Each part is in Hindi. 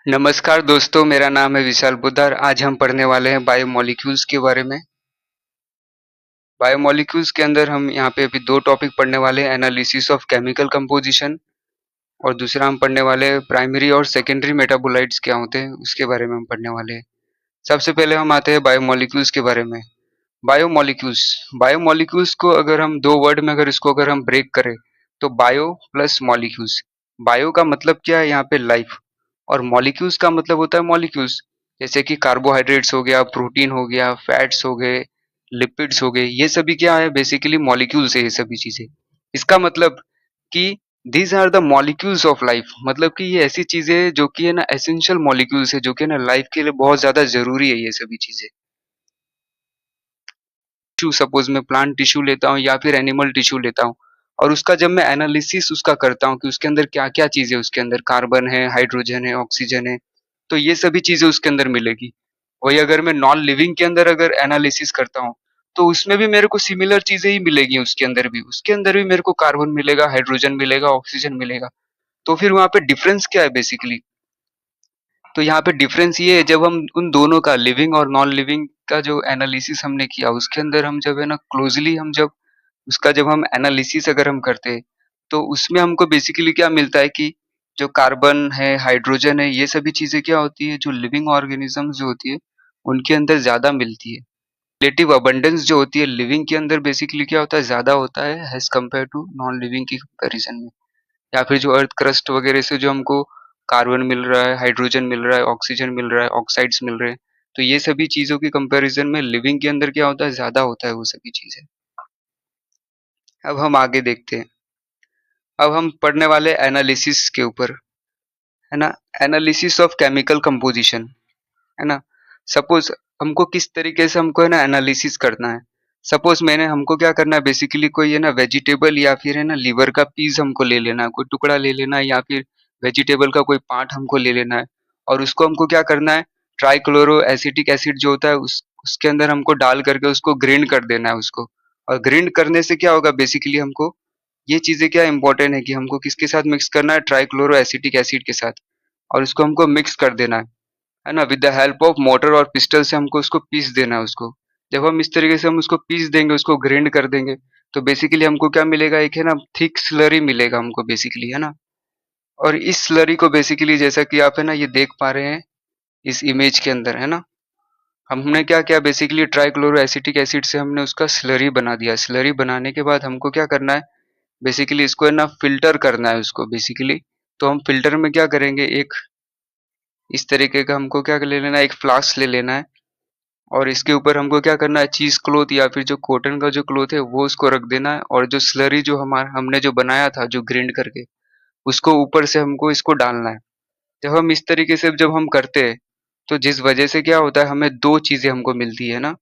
नमस्कार दोस्तों, मेरा नाम है विशाल पोद्दार। आज हम पढ़ने वाले हैं बायोमोलिक्यूल्स के बारे में। बायोमोलिक्यूल्स के अंदर हम यहाँ पे अभी 2 टॉपिक पढ़ने वाले हैं, एनालिसिस ऑफ केमिकल कंपोजिशन और दूसरा हम पढ़ने वाले हैं प्राइमरी और सेकेंडरी मेटाबोलाइट्स क्या होते हैं, उसके बारे में हम पढ़ने वाले हैं। सबसे पहले हम आते हैं बायोमोलिक्यूल्स के बारे में। बायोमोलिक्यूल्स बायोमोलिक्यूल्स को अगर हम 2 वर्ड में अगर हम ब्रेक करें, तो बायो प्लस मॉलिक्यूल्स। बायो का मतलब क्या है यहाँ पे लाइफ, और मॉलिक्यूल्स का मतलब होता है मॉलिक्यूल्स। जैसे कि कार्बोहाइड्रेट्स हो गया, प्रोटीन हो गया, फैट्स हो गए, लिपिड्स हो गए, ये सभी क्या है बेसिकली मॉलिक्यूल्स है ये सभी चीजें। इसका मतलब कि these are the molecules of life, मतलब कि ये ऐसी चीजें हैं जो कि है ना एसेंशियल मॉलिक्यूल्स है, जो कि है ना लाइफ के लिए बहुत ज्यादा जरूरी है ये सभी चीजें। टिश्यू सपोज मैं प्लांट टिश्यू लेता हूँ या फिर एनिमल टिश्यू लेता हूँ, और उसका जब मैं एनालिसिस उसका करता हूँ कि उसके अंदर क्या क्या चीजें, उसके अंदर कार्बन है, हाइड्रोजन है, ऑक्सीजन है, तो ये सभी चीजें उसके अंदर मिलेगी। वही अगर मैं नॉन लिविंग के अंदर अगर एनालिसिस करता हूँ, तो उसमें भी मेरे को सिमिलर चीजें ही मिलेगी। उसके अंदर भी मेरे को कार्बन मिलेगा, हाइड्रोजन मिलेगा, ऑक्सीजन मिलेगा। तो फिर वहां पे डिफरेंस क्या है बेसिकली? तो यहाँ पे डिफरेंस ये है, जब हम उन दोनों का लिविंग और नॉन लिविंग का जो एनालिसिस हमने किया, उसके अंदर हम जब है ना क्लोजली हम जब उसका जब हम एनालिसिस अगर हम करते हैं, तो उसमें हमको बेसिकली क्या मिलता है कि जो कार्बन है, हाइड्रोजन है, ये सभी चीजें क्या होती है, जो लिविंग ऑर्गेनिजम्स जो होती है उनके अंदर ज्यादा मिलती है। रिलेटिव अबंडेंस जो होती है लिविंग के अंदर बेसिकली क्या होता है, ज्यादा होता है as compare to non living की कंपेरिजन में। या फिर जो अर्थ क्रस्ट वगैरह से जो हमको कार्बन मिल रहा है, हाइड्रोजन मिल रहा है, ऑक्सीजन मिल रहा है, ऑक्साइड्स मिल रहे हैं, तो ये सभी चीजों की कंपैरिजन में लिविंग के अंदर क्या होता है, ज्यादा होता है वो सभी चीजें। अब हम आगे देखते हैं। अब हम पढ़ने वाले एनालिसिस के ऊपर, है ना। एनालिसिस ऑफ केमिकल कंपोजिशन, है ना। सपोज हमको किस तरीके से हमको है ना एनालिसिस करना है। सपोज मैंने हमको क्या करना है बेसिकली, कोई है ना वेजिटेबल या फिर है ना लीवर का पीस हमको ले लेना है, कोई टुकड़ा ले लेना है, या फिर वेजिटेबल का कोई पार्ट हमको ले लेना है, और उसको हमको क्या करना है, ट्राइक्लोरो एसिटिक एसिड जो होता है उसके अंदर हमको डाल करके उसको ग्राइंड कर देना है उसको। और ग्राइंड करने से क्या होगा बेसिकली, हमको ये चीजें क्या इंपॉर्टेंट है कि हमको किसके साथ मिक्स करना है, ट्राइक्लोरो एसिटिक एसिड के साथ, और उसको हमको मिक्स कर देना है ना। With the help of motor और पिस्टल से हमको उसको पीस देना है उसको। जब हम इस तरीके से हम उसको पीस देंगे, उसको ग्राइंड कर देंगे, तो बेसिकली हमको क्या मिलेगा, एक है ना थिक स्लरी मिलेगा हमको बेसिकली, है ना। और इस स्लरी को बेसिकली जैसा कि आप है ना ये देख पा रहे हैं इस इमेज के अंदर, है ना। हमने क्या किया बेसिकली, ट्राइक्लोरो एसिटिक एसिड से हमने उसका स्लरी बना दिया। स्लरी बनाने के बाद हमको क्या करना है बेसिकली, इसको है ना फ़िल्टर करना है उसको बेसिकली। तो हम फ़िल्टर में क्या करेंगे, एक इस तरीके का हमको क्या ले लेना है, एक फ्लास्क ले लेना है, और इसके ऊपर हमको क्या करना है, चीज़ क्लॉथ या फिर जो कॉटन का जो क्लॉथ है वो उसको रख देना है, और जो स्लरी जो हमारा हमने जो बनाया था जो ग्राइंड करके, उसको ऊपर से हमको इसको डालना है। जब हम इस तरीके से जब हम करते हैं, तो जिस वजह से क्या होता है, हमें 2 चीज़ें हमको मिलती है ना,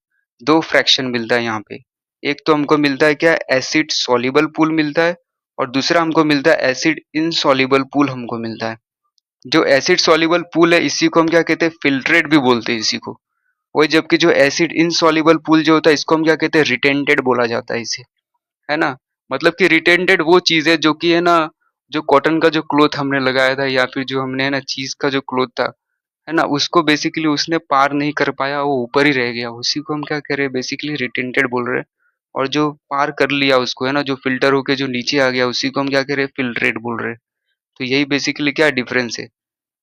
2 फ्रैक्शन मिलता है यहाँ पे। एक तो हमको मिलता है क्या, एसिड सॉल्युबल पूल मिलता है, और दूसरा हमको मिलता है एसिड इनसॉल्युबल पूल हमको मिलता है। जो एसिड सॉल्युबल पूल है इसी को हम क्या कहते हैं, फिल्ट्रेट भी बोलते हैं इसी को। वही जबकि जो एसिड इनसॉल्युबल पूल जो होता है इसको हम क्या कहते हैं, रिटेंटेड बोला जाता है इसे, है ना। मतलब कि रिटेंटेड वो चीज़ है जो कि है ना, जो कॉटन का जो क्लॉथ हमने लगाया था या फिर जो हमने है ना चीज़ का जो क्लॉथ था, है ना, उसको बेसिकली उसने पार नहीं कर पाया, वो ऊपर ही रह गया, उसी को हम क्या कह रहे हैं बेसिकली रिटेंटेड बोल रहे हैं। और जो पार कर लिया उसको, है ना, जो फिल्टर होके जो नीचे आ गया, उसी को हम क्या कह रहे हैं, फिल्ट्रेट बोल रहे हैं। तो यही बेसिकली क्या डिफरेंस है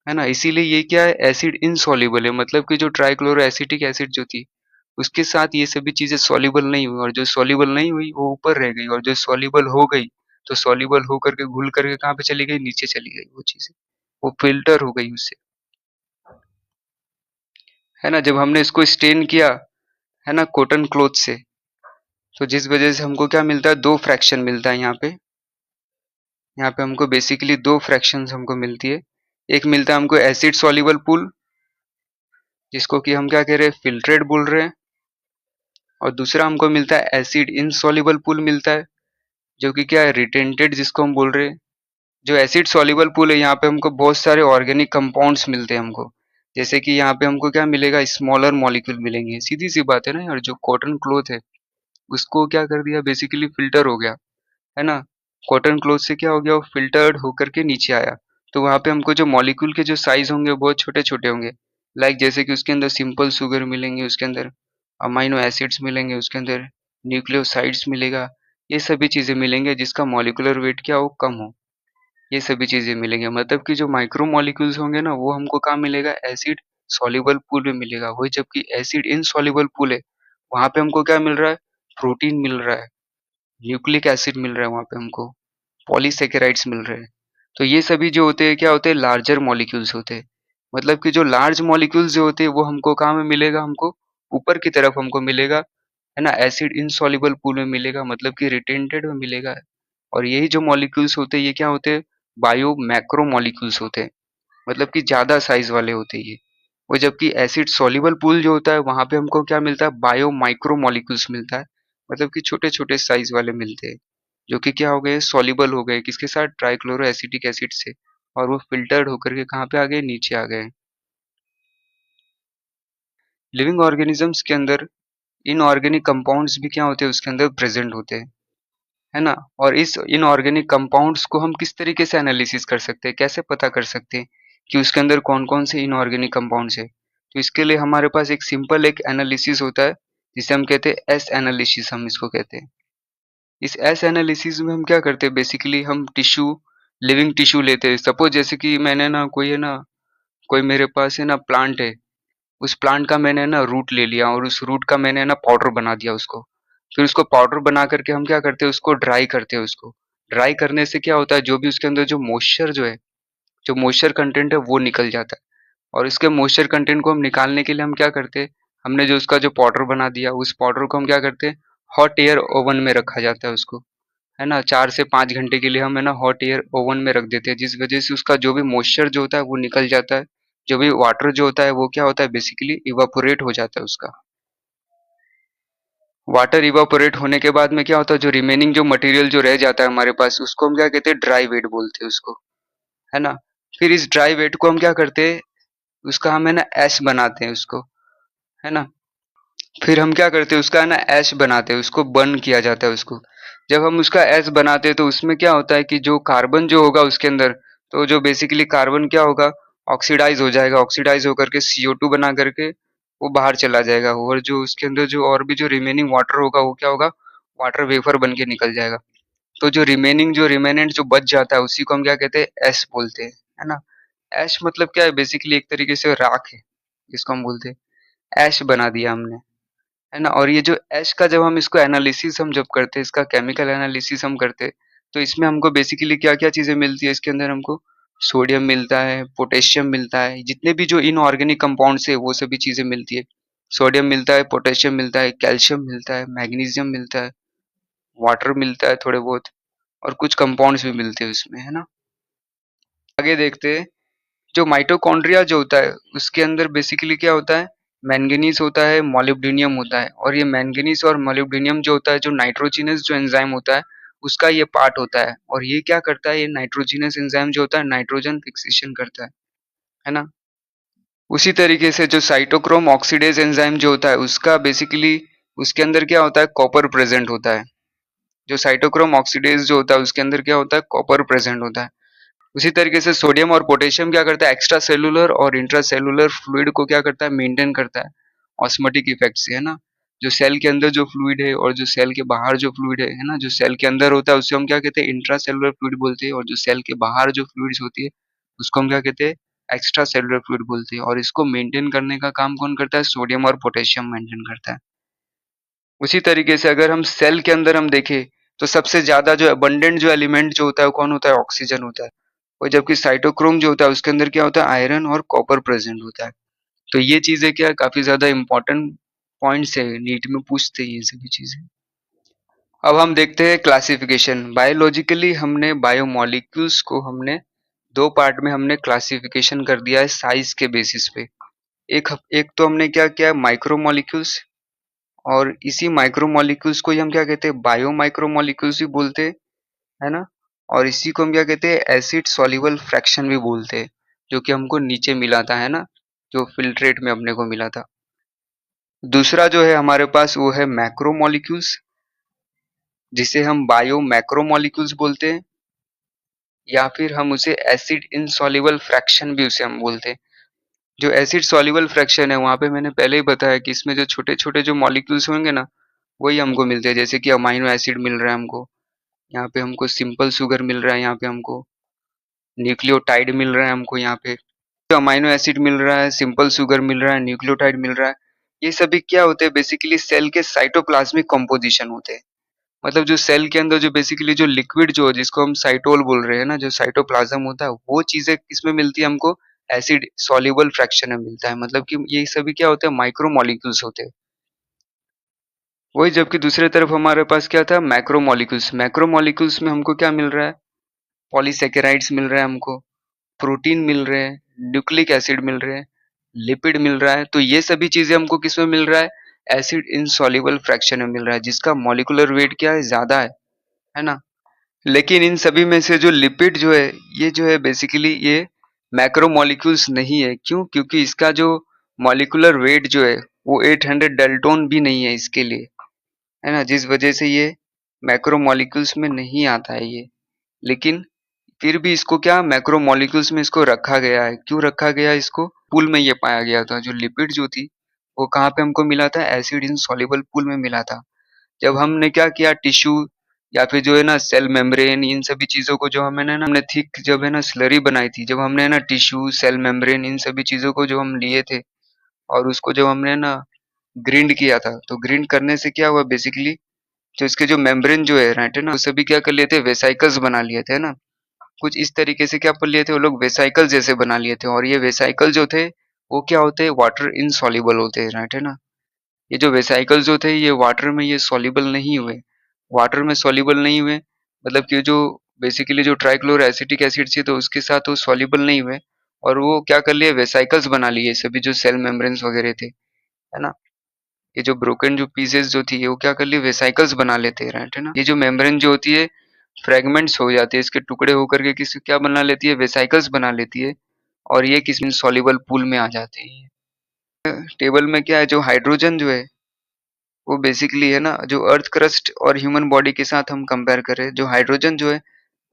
ना। इसीलिए ये क्या है, एसिड इनसॉल्युबल है, मतलब कि जो ट्राइक्लोरो एसिटिक एसिड जो थी उसके साथ ये सभी चीजें सॉल्युबल नहीं हुई, और जो सॉल्युबल नहीं हुई वो ऊपर रह गई, और जो सॉल्युबल हो गई तो सॉल्युबल हो करके घुल करके कहाँ पे चली गई, नीचे चली गई वो चीजें, वो फिल्टर हो गई उससे, है ना। जब हमने इसको स्टेन किया, है ना, कॉटन क्लॉथ से, तो जिस वजह से हमको क्या मिलता है, 2 फ्रैक्शन मिलता है यहाँ पे हमको बेसिकली 2 फ्रैक्शंस हमको मिलती है। एक मिलता है हमको एसिड सॉल्युबल पूल, जिसको कि हम क्या कह रहे हैं, फिल्ट्रेट बोल रहे हैं, और दूसरा हमको मिलता है एसिड इनसॉल्युबल पूल मिलता है, जो कि क्या है, रिटेंटेड जिसको हम बोल रहे हैं। जो एसिड सॉल्युबल पूल है यहाँ पे हमको बहुत सारे ऑर्गेनिक कंपाउंड्स मिलते हैं हमको। जैसे कि यहाँ पे हमको क्या मिलेगा, स्मॉलर मॉलिक्यूल मिलेंगे, सीधी सी बात है ना यार। जो कॉटन क्लॉथ है उसको क्या कर दिया बेसिकली, फिल्टर हो गया, है ना। कॉटन क्लॉथ से क्या हो गया, वो फिल्टर्ड होकर के नीचे आया। तो वहाँ पे हमको जो मॉलिक्यूल के जो साइज़ होंगे वो बहुत छोटे-छोटे होंगे। लाइक जैसे कि उसके अंदर सिंपल शुगर मिलेंगे, उसके अंदर अमाइनो एसिड्स मिलेंगे, उसके अंदर न्यूक्लियोसाइड्स मिलेगा, ये सभी चीज़ें मिलेंगे जिसका मॉलिक्यूलर वेट क्या हो कम हो। ये सभी चीज़ें मिलेंगे मतलब कि जो माइक्रो मॉलिक्यूल्स होंगे ना वो हमको कहाँ मिलेगा एसिड सॉल्युबल पूल में मिलेगा। वही जबकि एसिड इनसॉल्युबल पूल है, वहाँ पे हमको क्या मिल रहा है? प्रोटीन मिल रहा है, न्यूक्लिक एसिड मिल रहा है वहाँ पे हमको, पॉलीसैकेराइड्स मिल रहे हैं। तो ये सभी जो होते हैं क्या होते हैं लार्जर मॉलिक्यूल्स होते हैं। मतलब कि जो लार्ज मॉलिक्यूल्स जो होते हैं वो हमको कहाँ में मिलेगा हमको? ऊपर की तरफ हमको मिलेगा, है ना? एसिड इनसॉल्युबल पूल में मिलेगा मतलब कि रिटेंटेड में मिलेगा। और यही जो मॉलिक्यूल्स होते हैं ये क्या होते हैं? बायो मैक्रो मॉलिक्यूल्स होते हैं। मतलब कि ज़्यादा साइज़ वाले होते हैं ये। और जबकि एसिड सॉल्युबल पूल जो होता है वहाँ पे हमको क्या मिलता है? बायो माइक्रो मॉलिक्यूल्स मिलता है। मतलब कि छोटे-छोटे साइज़ वाले मिलते हैं। जो कि क्या हो गए? सॉल्युबल हो गए किसके साथ? ट्राइक्लोरो एसिटिक एसिड से। और वो फ़िल्टर्ड होकर के कहाँ पे आ गए? नीचे आ गए। लिविंग ऑर्गेनिज़म्स के अंदर इनऑर्गेनिक कंपाउंड्स भी क्या होते हैं? उसके अंदर प्रेज़ेंट होते हैं। है ना? और इस इनऑर्गेनिक कंपाउंड्स को हम किस तरीके से एनालिसिस कर सकते हैं? कैसे पता कर सकते हैं कि उसके अंदर कौन-कौन से इनऑर्गेनिक कंपाउंड्स हैं? तो इसके लिए हमारे पास एक सिंपल एक एनालिसिस होता है, जिसे हम कहते हैं एस एनालिसिस हम इसको कहते हैं। इस एस एनालिसिस में हम क्या करते हैं बेसिकली हम लिविंग टिश्यू लेते हैं। सपोज़ जैसे कि मैंने ना कोई है ना कोई मेरे पास है ना प्लांट है, उस प्लांट का मैंने ना रूट ले लिया और उस रूट का मैंने ना पाउडर बना दिया उसको। फिर उसको पाउडर बना करके हम क्या करते हैं उसको ड्राई करते हैं उसको। ड्राई करने से क्या होता है जो भी उसके अंदर जो मॉइस्चर जो है, जो मॉइस्चर कंटेंट है वो निकल जाता है। और इसके मॉइस्चर कंटेंट को हम निकालने के लिए हम क्या करते हैं, हमने जो उसका जो पाउडर बना दिया उस पाउडर को हम क्या करते हैं हॉट एयर ओवन में रखा जाता है उसको। है ना? 4 से 5 घंटे के लिए हम है ना हॉट एयर ओवन में रख देते हैं जिस वज़ह से उसका जो भी मॉइस्चर जो होता है वो निकल जाता है। जो भी वाटर जो होता है वो क्या होता है बेसिकली इवापोरेट हो जाता है उसका। वाटर इवापोरेट होने के बाद में क्या होता है जो रिमेनिंग जो मटेरियल जो रह जाता है हमारे पास उसको हम क्या कहते हैं ड्राई वेट बोलते हैं उसको। है ना? फिर इस ड्राई वेट को हम क्या करते हैं उसका हम है ना ऐश बनाते हैं उसको। है ना? फिर हम क्या करते हैं उसका है ना ऐश बनाते हैं उसको बर्न किया जाता है उसको। जब हम उसका ऐश बनाते हैं तो उसमें क्या होता है कि जो कार्बन जो होगा उसके अंदर तो जो बेसिकली कार्बन क्या होगा ऑक्सीडाइज हो जाएगा, ऑक्सीडाइज होकर के CO2 बना करके वो बाहर चला जाएगा और जो उसके अंदर जो और भी जो रिमेनिंग वाटर होगा वो क्या होगा वाटर वेपर बन के निकल जाएगा। तो जो रिमेनिंग जो रिमेनेंट जो बच जाता है उसी को हम क्या कहते हैं ऐश बोलते हैं। है ना? ऐश मतलब क्या है बेसिकली एक तरीके से राख है जिसको हम बोलते हैं ऐश बना दिया हमने। है ना? और ये जो ऐश का जब हम इसको एनालिसिस हम जब करते हैं, इसका केमिकल एनालिसिस हम करते हैं, तो इसमें हमको बेसिकली क्या-क्या चीज़ें मिलती है इसके अंदर हमको? सोडियम मिलता है, पोटेशियम मिलता है, जितने भी जो इनऑर्गेनिक कंपाउंड्स है वो सभी चीज़ें मिलती है। सोडियम मिलता है, पोटेशियम मिलता है, कैल्शियम मिलता है, मैग्नीशियम मिलता है, वाटर मिलता है थोड़े बहुत और कुछ कंपाउंड्स भी मिलते हैं उसमें, है ना? आगे देखते हैं जो माइटोकॉन्ड्रिया जो होता है उसके अंदर बेसिकली क्या होता है मैंगनीज होता है मोलिब्डेनियम होता है और ये मैंगनीज और मोलिब्डेनियम जो होता है जो नाइट्रोजिनस जो एंजाइम होता है उसका ये पार्ट होता है और ये क्या करता है ये नाइट्रोजिनस एंजाइम जो होता है नाइट्रोजन फिक्सेशन करता है ना। उसी तरीके से जो साइटोक्रोम ऑक्सीडेज एंजाइम जो होता है उसका बेसिकली उसके अंदर क्या होता है कॉपर प्रेजेंट होता है। जो साइटोक्रोम ऑक्सीडेज जो होता है उसके अंदर क्या होता है कॉपर प्रेजेंट होता है। उसी तरीके से सोडियम और पोटेशियम क्या करता है एक्स्ट्रा सेलुलर और इंट्रा सेलुलर फ्लूइड को क्या करता है मेंटेन करता है ऑस्मोटिक इफेक्ट से। है ना? जो सेल के अंदर जो फ्लूइड है और जो सेल के बाहर जो फ्लूइड है ना जो सेल के अंदर होता है उससे हम क्या कहते हैं इंट्रा सेलुलर फ्लूइड बोलते हैं और जो सेल के बाहर जो फ्लूइड्स होती है उसको हम क्या कहते हैं एक्स्ट्रा सेलुलर फ्लूइड बोलते हैं और इसको मेंटेन करने का काम कौन करता है सोडियम और पोटेशियम मेंटेन करता है। उसी तरीके से अगर हम सेल के अंदर हम देखें तो सबसे ज्यादा जो अबंडेंट जो एलिमेंट जो होता है वो कौन होता है ऑक्सीजन होता है। और जबकि साइटोक्रोम जो होता है उसके अंदर क्या होता है आयरन और कॉपर प्रेजेंट होता है। तो ये चीजें क्या काफी ज्यादा इंपॉर्टेंट पॉइंट्स है नीट में पूछते हैं ये सभी चीजें। अब हम देखते हैं क्लासिफिकेशन बायोलॉजिकली हमने बायोमोलिक्यूल्स को हमने दो पार्ट में हमने क्लासिफिकेशन कर दिया है साइज के बेसिस पे। एक तो हमने क्या किया माइक्रोमोलिक्यूल्स और इसी माइक्रोमोलिक्यूल्स को ही हम क्या कहते हैं बायो माइक्रोमोलिक्यूल्स भी बोलते हैं। है ना? और इसी को हम क्या कहते हैं एसिड सॉल्युबल फ्रैक्शन भी बोलते हैं जो कि हमको नीचे मिला था। है ना? जो फिल्ट्रेट में अपने को मिला था। दूसरा जो है हमारे पास वो है मैक्रोमोलिक्यूल्स जिसे हम बायो मैक्रोमोलिक्यूल्स बोलते हैं। या फिर हम उसे एसिड इनसॉल्युबल फ्रैक्शन भी उसे हम बोलते हैं। जो एसिड सॉल्युबल फ्रैक्शन है वहाँ पे मैंने पहले ही बताया कि इसमें जो छोटे-छोटे जो मॉलिक्यूल्स होंगे ना, वही हमको मिलते हैं। जैसे कि अमाइनो एसिड मिल रहा है हमको, यहाँ पे हमको सिंपल शुगर मिल रहा है, यहाँ पे हमको न्यूक्लियोटाइड मिल रहा है हमको यहाँ पे। जो अमाइनो एसिड मिल रहा है, सिंपल शुगर मिल रहा है, न्यूक्लियोटाइड मिल रहा है, ये सभी क्या होते हैं बेसिकली सेल के साइटोप्लाज्मिक कंपोजिशन होते हैं। मतलब जो सेल के अंदर जो बेसिकली जो लिक्विड जो जिसको हम साइटोल बोल रहे हैं ना, जो साइटोप्लाज्म होता है, वो चीज़ें किसमें मिलती है हमको? एसिड सॉल्युबल फ्रैक्शन में मिलता है। मतलब कि ये सभी क्या होते हैं? माइक्रो मॉलिक्यूल्स होते हैं। वही जबकि दूसरे तरफ हमारे पास क्या था? Macro molecules. मैक्रो मॉलिक्यूल्स में हमको क्या मिल रहा है? पॉलीसैकेराइड्स मिल रहा है हमको, प्रोटीन मिल रहे हैं, न्यूक्लिक एसिड मिल रहे हैं, लिपिड मिल रहा है। तो ये सभी चीज़ें हमको किसमें मिल रहा है? एसिड इनसॉल्युबल फ्रैक्शन में मिल रहा है, जिसका मॉलिक्यूलर वेट क्या है? ज़्यादा है ना? लेकिन इन सभी में से जो लिपिड जो है, ये जो है बेसिकली ये मैक्रोमोलेक्यूल्स नहीं है। क्यों? क्योंकि इसका जो मॉलिक्यूलर वेट जो है, वो 800 डाल्टन भी नहीं है इसके लिए, है ना? जिस वजह से ये मैक्रोमोलेक्यूल्स में नहीं आता है ये। लेकिन फिर भी इसको क्या मैक्रोमोलेक्यूल्स में इसको रखा गया है। क्यों रखा गया है इसको? पूल में ये पाया गया था। जो लिपिड जो थी, वो कहाँ पे हमको मिला था? एसिड इनसॉल्युबल पूल में मिला था। जब हमने क्या किया टिश्यू या फिर जो है ना सेल मेम्ब्रेन इन सभी चीज़ों को जो हमें ना हमने थिक जब है ना स्लरी बनाई थी, जब हमने ना टिश्यू, सेल मेम्ब्रेन इन सभी चीज़ों को जो हम लिए थे और उसको जब हमने ना ग्रिंड किया था, तो ग्रिंड करने से क्या हुआ बेसिकली जो इसके जो मेम्ब्रेन जो है राइट है ना, वो सभी क्या कर लिए थे वेसाइकल्स बना लिए थे, है ना? कुछ इस तरीके से क्या कर लिए थे वो लोग वेसाइकल जैसे बना लिए थे और ये वेसाइकल जो थे वो क्या होते हैं वाटर इनसॉल्युबल होते हैं राइट है ना? ये जो वेसाइकल जो थे ये वाटर में ये सॉल्युबल नहीं हुए। वाटर में सॉल्युबल नहीं हुए मतलब कि जो बेसिकली जो ट्राइक्लोरो एसिटिक एसिड थी तो उसके साथ वो सॉल्युबल नहीं हुए और वो क्या कर लिए वेसाइकल्स बना लिए सभी जो सेल मेम्ब्रेन्स वगैरह थे, है ना? ये जो ब्रोकन जो पीसेस जो थी वो क्या कर लिए वेसाइकल्स बना लेते हैं राइट है ना? ये जो मेम्ब्रेन जो होती है फ्रेगमेंट्स हो जाती है, इसके टुकड़े होकर के किसी क्या बना लेती है वेसाइकल्स बना लेती है और ये किसी सॉल्युबल पूल में आ जाते हैं। टेबल में क्या है जो हाइड्रोजन जो है वो बेसिकली है ना जो अर्थ क्रस्ट और ह्यूमन बॉडी के साथ हम कंपेयर करें जो हाइड्रोजन जो है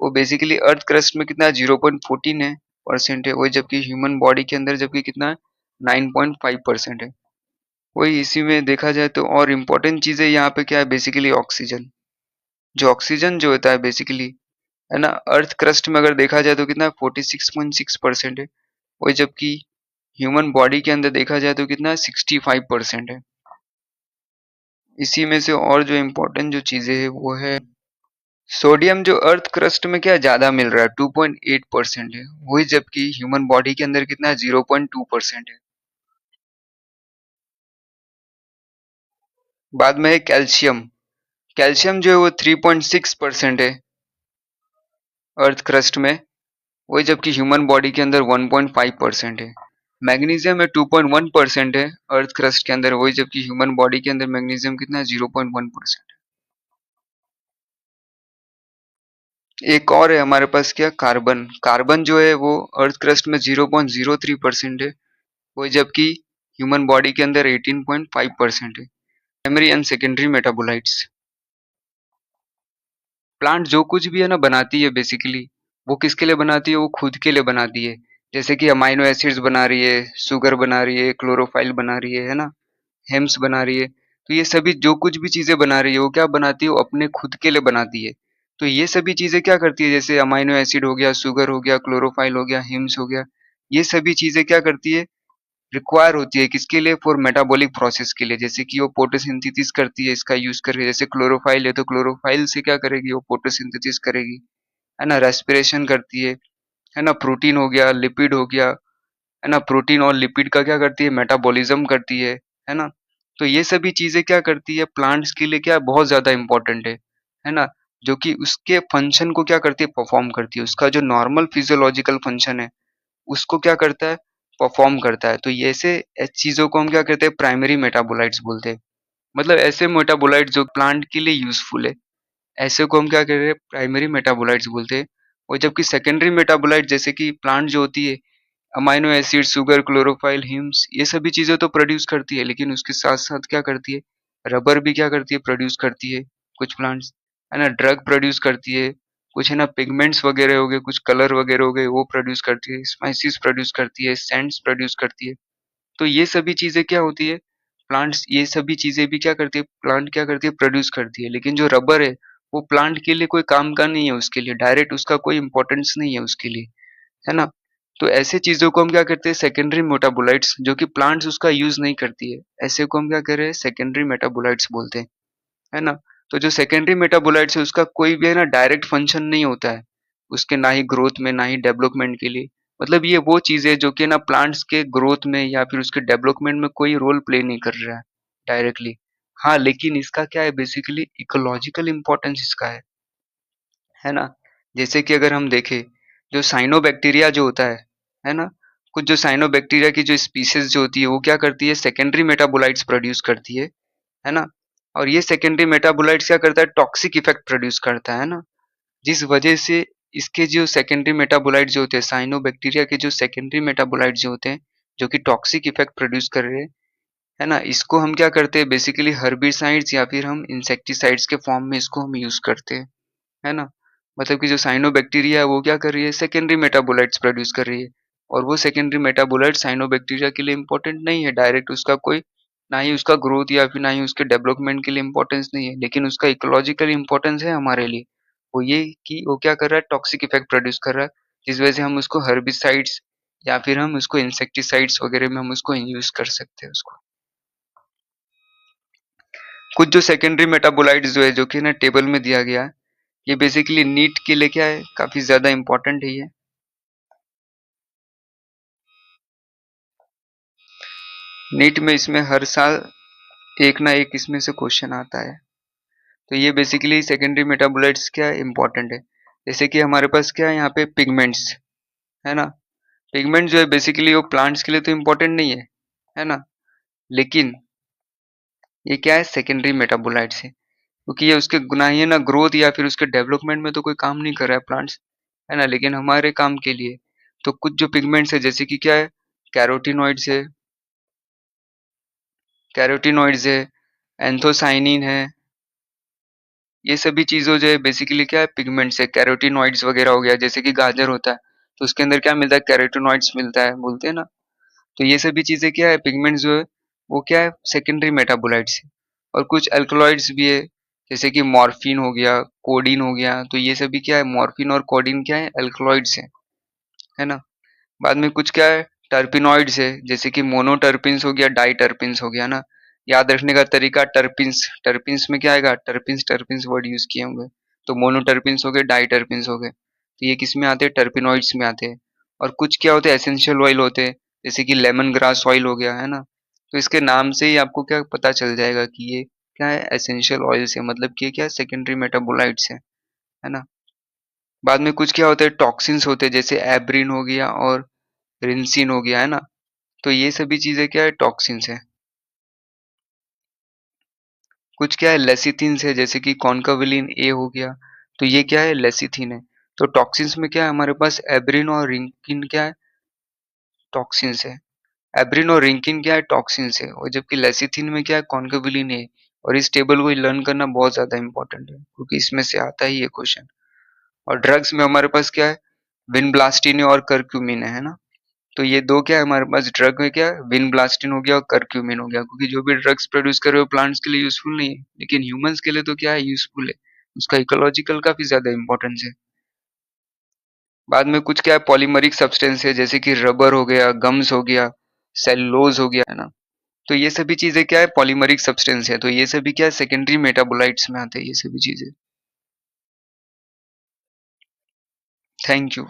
वो बेसिकली अर्थ क्रस्ट में कितना 0.14 है परसेंट है वही जबकि ह्यूमन बॉडी के अंदर जबकि कितना है 9.5% है। वही इसी में देखा जाए तो और इम्पोर्टेंट चीज़ है यहाँ पे क्या है बेसिकली ऑक्सीजन। जो ऑक्सीजन जो होता है बेसिकली है ना अर्थ क्रस्ट में अगर देखा जाए तो कितना 46.6% है वही जबकि ह्यूमन बॉडी के अंदर देखा जाए तो कितना 65% है। इसी में से और जो इम्पोर्टेंट जो चीज़ें है वो है सोडियम जो अर्थ क्रस्ट में क्या ज़्यादा मिल रहा है 2.8% है वही जबकि ह्यूमन बॉडी के अंदर कितना है 0.2% है। बाद में है कैल्शियम। कैल्शियम जो है वो 3.6% है अर्थ क्रस्ट में वही जबकि ह्यूमन बॉडी के अंदर 1.5% है। मैग्नीशियम में 2.1% है अर्थ क्रस्ट के अंदर वही जबकि ह्यूमन बॉडी के अंदर मैग्नीशियम कितना है 0.1%। एक और है हमारे पास क्या कार्बन। कार्बन जो है वो अर्थ क्रस्ट में 0.03% है वही जबकि ह्यूमन बॉडी के अंदर 18.5% है। Primary and secondary metabolites. Plant जो कुछ भी है ना बनाती है बेसिकली वो किसके लिए बनाती है वो खुद के लिए बनाती है। जैसे कि अमाइनो एसिड्स बना रही है, शुगर बना रही है, क्लोरोफाइल बना रही है ना? हेम्स बना रही है। तो ये सभी जो कुछ भी चीज़ें बना रही है वो क्या बनाती है वो अपने खुद के लिए बनाती है। तो ये सभी चीज़ें क्या करती है जैसे अमाइनो एसिड हो गया, शुगर हो गया, क्लोरोफाइल हो गया, हिम्स हो गया, ये सभी चीज़ें क्या करती है रिक्वायर होती है किसके लिए फॉर मेटाबॉलिक प्रोसेस के लिए। जैसे कि वो फोटोसिंथेसिस करती है इसका यूज़ करके जैसे क्लोरोफाइल है तो क्लोरोफाइल से क्या करेगी वो फोटोसिंथेसिस करेगी, है ना? रेस्पिरेशन करती है ना? प्रोटीन हो गया, लिपिड हो गया, है ना? प्रोटीन और लिपिड का क्या करती है मेटाबॉलिज्म करती है ना? तो ये सभी चीज़ें क्या करती है प्लांट्स के लिए क्या बहुत ज़्यादा इम्पोर्टेंट है ना? जो कि उसके फंक्शन को क्या करती है परफॉर्म करती है। उसका जो नॉर्मल फिजियोलॉजिकल फंक्शन है उसको क्या करता है परफॉर्म करता है। तो ये ऐसे चीज़ों को हम क्या कहते हैं प्राइमरी मेटाबोलाइट्स बोलते हैं। मतलब ऐसे मेटाबोलाइट्स जो प्लांट के लिए यूज़फुल है, ऐसे को हम क्या कह रहे हैं प्राइमरी मेटाबोलाइट्स बोलते हैं। और जबकि सेकेंडरी मेटाबोलाइट जैसे कि प्लांट जो होती है amino acid, sugar, chlorophyll, hymns ये सभी चीज़ें तो प्रोड्यूस करती है लेकिन उसके साथ-साथ क्या करती है रबर भी क्या करती है प्रोड्यूस करती है कुछ प्लांट्स, है ना? ड्रग प्रोड्यूस करती है कुछ है ना पिगमेंट्स वगैरह हो गए, कुछ कलर वगैरह हो गए, वो प्रोड्यूस करती है, स्पाइसेस प्रोड्यूस करती है, सेंट्स प्रोड्यूस करती है। तो ये सभी चीजें क्या होती है, प्लांट्स ये सभी चीजें भी क्या करती है, प्लांट क्या करती है, प्रोड्यूस करती है। लेकिन जो रबर है वो प्लांट के लिए कोई काम का नहीं है, उसके लिए डायरेक्ट उसका कोई इंपॉर्टेंस नहीं है उसके लिए, है ना। तो ऐसे चीजों को हम क्या करते हैं, सेकेंडरी मेटाबोलाइट्स, जो कि प्लांट्स उसका यूज नहीं करती है, ऐसे को हम क्या कर रहे हैं, सेकेंडरी मेटाबोलाइट्स बोलते हैं, है ना। तो जो सेकेंडरी मेटाबोलाइट्स है उसका कोई भी है ना डायरेक्ट फंक्शन नहीं होता है, उसके ना ही ग्रोथ में ना ही डेवलपमेंट के लिए। मतलब ये वो चीज है जो कि ना प्लांट्स के ग्रोथ में या फिर उसके डेवलपमेंट में कोई रोल प्ले नहीं कर रहा है डायरेक्टली। हाँ, लेकिन इसका क्या है, बेसिकली इकोलॉजिकल इंपॉर्टेंस इसका है ना। जैसे कि अगर हम देखें, जो साइनोबैक्टीरिया जो होता है ना, कुछ जो साइनोबैक्टीरिया की जो स्पीसीज जो होती है वो क्या करती है, सेकेंडरी मेटाबोलाइट्स प्रोड्यूस करती है ना। और ये सेकेंडरी मेटाबोलाइट्स क्या करता है, टॉक्सिक इफेक्ट प्रोड्यूस करता है ना, जिस वजह से इसके जो सेकेंडरी मेटाबोलाइट जो होते हैं, साइनोबैक्टीरिया के जो सेकेंडरी मेटाबोलाइट जो होते हैं, जो कि टॉक्सिक इफेक्ट प्रोड्यूस कर रहे हैं, है ना, इसको हम क्या करते हैं, बेसिकली हर्बिसाइड्स या फिर हम इंसेक्टिसाइड्स के फॉर्म में इसको हम यूज करते हैं, है ना। मतलब कि जो साइनोबैक्टीरिया है वो क्या कर रही है, सेकेंडरी मेटाबोलाइट्स प्रोड्यूस कर रही है, और वो सेकेंडरी मेटाबोलाइट साइनोबैक्टीरिया के लिए इंपॉर्टेंट नहीं है डायरेक्ट, उसका कोई ना ही उसका ग्रोथ या फिर ना ही उसके डेवलपमेंट के लिए इंपॉर्टेंस नहीं है, लेकिन उसका इकोलॉजिकल इंपॉर्टेंस है हमारे लिए। वो ये कि वो क्या कर रहा है, टॉक्सिक इफेक्ट प्रोड्यूस कर रहा है, जिस वजह से हम उसको हर्बिसाइड्स या फिर हम उसको इंसेक्टिसाइड्स वगैरह में हम उसको यूज कर सकते हैं उसको। कुछ जो सेकेंडरी मेटाबोलाइट्स जो है, जो कि ना टेबल में दिया गया है, ये बेसिकली नीट के लिए क्या है, काफी ज्यादा इंपॉर्टेंट है ये। नीट में इसमें हर साल एक ना एक इसमें से क्वेश्चन आता है। तो ये बेसिकली सेकेंडरी मेटाबोलाइट्स क्या इंपॉर्टेंट है, जैसे कि हमारे पास क्या है यहाँ पे पिगमेंट्स, है ना। पिगमेंट जो है बेसिकली वो प्लांट्स के लिए तो इम्पोर्टेंट नहीं है ना, लेकिन ये क्या है, सेकेंडरी मेटाबोलाइट्स है, क्योंकि ये उसके ना ही है ना ग्रोथ या फिर उसके डेवलपमेंट में तो कोई काम नहीं कर रहा है प्लांट्स, है ना, लेकिन हमारे काम के लिए। तो कुछ जो पिगमेंट्स है जैसे कि क्या है, कैरोटीनॉइड्स है, कैरोटीनॉइड्स है, एंथोसाइनिन है, ये सभी चीज़ों जो है बेसिकली क्या है, पिगमेंट्स है, कैरोटीनॉइड्स वगैरह हो गया, जैसे कि गाजर होता है तो उसके अंदर क्या मिलता है, कैरोटीनॉइड्स मिलता है बोलते हैं ना। तो ये सभी चीज़ें क्या है, पिगमेंट्स जो है वो क्या है, सेकेंडरी मेटाबोलाइट्स है। और कुछ अल्कलॉइड्स भी है, जैसे कि मॉर्फिन हो गया, कोडीन हो गया, तो ये सभी क्या है, मॉर्फिन और कोडीन क्या है, अल्कलॉइड्स है ना। बाद में कुछ क्या है, टर्पिनॉइड्स है, जैसे कि मोनोटर्पिन्स हो गया, डाई टर्पिन्स हो गया ना। याद रखने का तरीका, टर्पिन्स टर्पिन्स में क्या आएगा, टर्पिन्स टर्पिन्स वर्ड यूज किए होंगे, तो मोनोटर्पिन्स हो गए, डाई टर्पिन्स हो गए, तो ये किस में आते हैं, टर्पिनॉइड्स में आते हैं। और कुछ क्या होते हैं, एसेंशियल ऑयल होते हैं, जैसे कि लेमन ग्रास ऑयल हो गया, है ना। तो इसके नाम से ही आपको क्या पता चल जाएगा कि ये क्या है, एसेंशियल ऑयल से, मतलब कि ये क्या सेकेंडरी मेटाबोलाइट्स है ना। बाद में कुछ क्या होता है, टॉक्सिन्स होते हैं, जैसे एब्रिन हो गया और रिंसिन हो गया, है ना। तो ये सभी चीजें क्या है, टॉक्सिन्स है। कुछ क्या है, लेसिथिन्स है, जैसे कि कॉन्काविलिन ए हो गया, तो ये क्या है, लेसिथिन है। तो टॉक्सिन्स में क्या है हमारे पास, एब्रिन और रिंकिन क्या है, टॉक्सिन्स है। एब्रिन और रिंकिन क्या है, टॉक्सिन्स है, और जबकि लेसिथिन में क्या है, कॉन्काविलिन है। और इस टेबल को लर्न करना बहुत ज्यादा इंपॉर्टेंट है, क्योंकि इसमें से आता ही ये क्वेश्चन। और ड्रग्स में हमारे पास क्या है, विनब्लास्टिन और करक्यूमिन है ना। तो ये दो क्या है हमारे पास, ड्रग में क्या है, विनब्लास्टिन हो गया और करक्यूमिन हो गया, क्योंकि जो भी ड्रग्स प्रोड्यूस कर रहे हो प्लांट्स के लिए यूजफुल नहीं है, लेकिन ह्यूमंस के लिए तो क्या है, यूजफुल है, उसका इकोलॉजिकल काफी ज्यादा इंपॉर्टेंस है। बाद में कुछ क्या है, पॉलीमरिक सब्सटेंस है, जैसे कि रबर हो गया, गम्स हो गया, सेलुलोज हो गया, है ना। तो ये सभी चीजें क्या है, पॉलीमरिक सब्सटेंस है, तो ये सभी क्या है, सेकेंडरी मेटाबोलाइट्स में आते हैं ये सभी चीजें। Thank you.